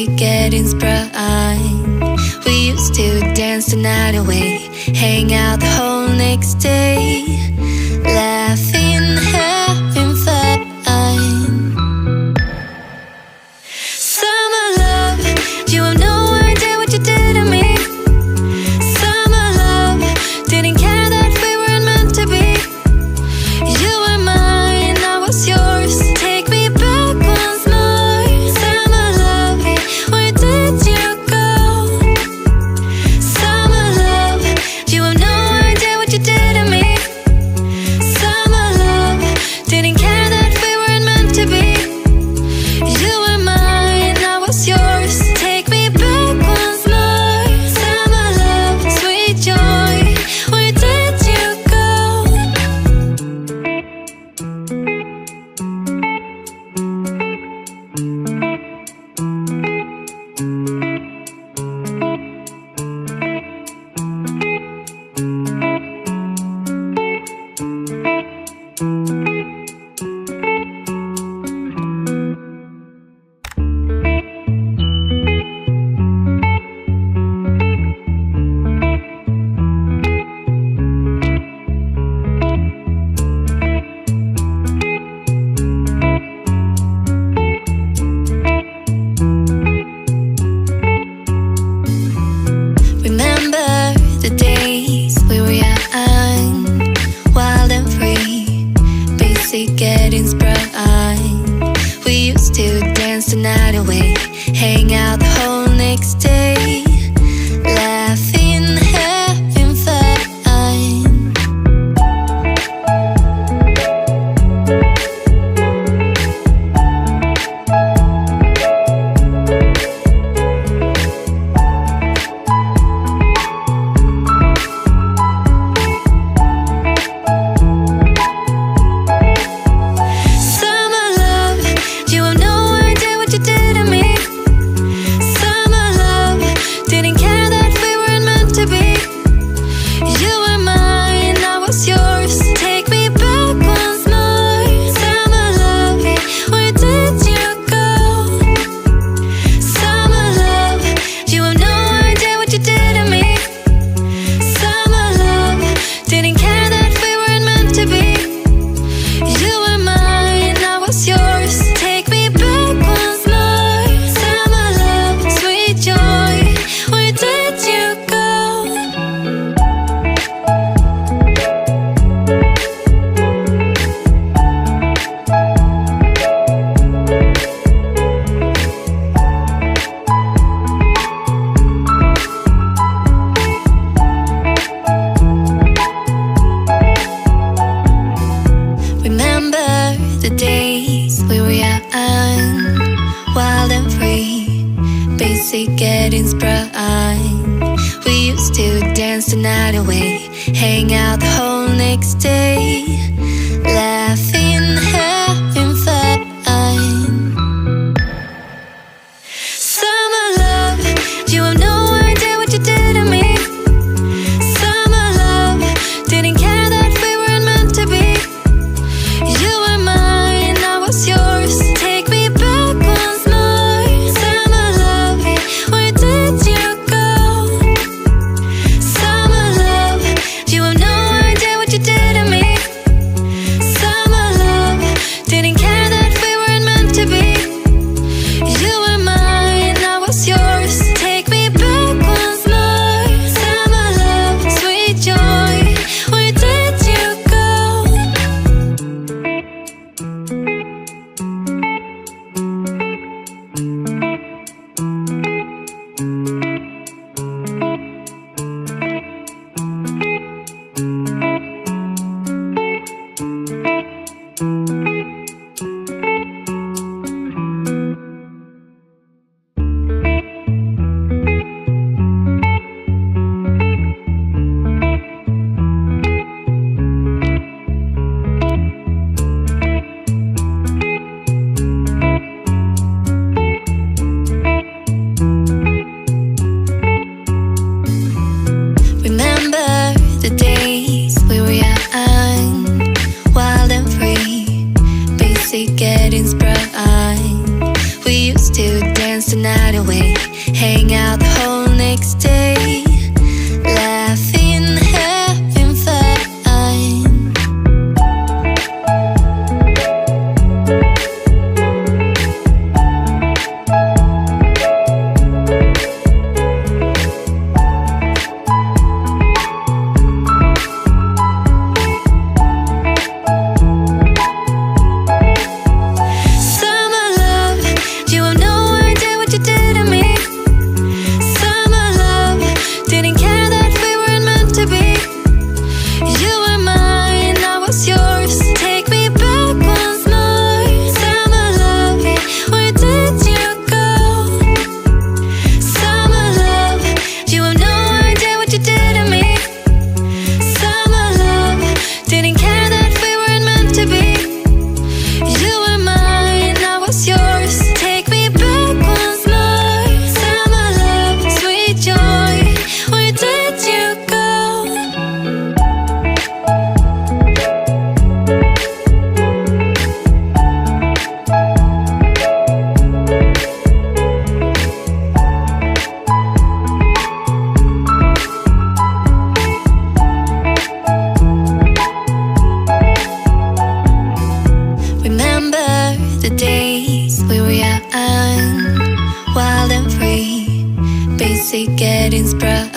basic getting sprung. We used to dance the night away, hang out the whole next day, laughing, having fun. Summer love, you have no idea what you did to me. Summer love, didn't care that we weren't meant to be. You were mine, I was yours. Take me back once more. Summer love, where did you go? Summer love, you have no idea what you did to me. Summer love, didn't care that we weren't meant to be. You were mine, I was yours. Take me back once more. Summer love, sweet joy, where did you go? Remember the days we were young, wild and free, basic getting sprung. We used to dance the night away, hang out the whole next day, laughing, having fun. Summer love, you have no idea what you did to me. Summer love, didn't care that we weren't meant to be. You were mine, I was yours. Take me back once more. Summer love, where did you go? Summer love, you have no idea what you did to me. Summer love, didn't care that we weren't meant to be. You were mine, I was yours. Take me back once more. Summer love, sweet joy, where did you go? Remember the days we were young, wild and free, basic getting sprung. We used to dance the night away, hang out the whole next day, laughing, having fun. Summer love, you have no idea what you did to me. Summer love, didn't care that we weren't meant to be. You were mine, I was yours. Take me back once more. Summer love, where did you go? Summer love, you have no idea what you did to me. the night away, hang out the whole next day, laughing, having fun. Summer love, you have no idea what you did to me. Summer love, didn't care that we weren't meant to be. You were mine, I was yours. Take me back once more. Summer love, where did you go? Summer love, you have no idea what you did to me. Summer love, didn't care that we weren't meant to be. You were mine, I was yours. Take me back once more. Summer love, sweet joy, where did you go? Remember the days we were young, wild and free, basic getting sprung.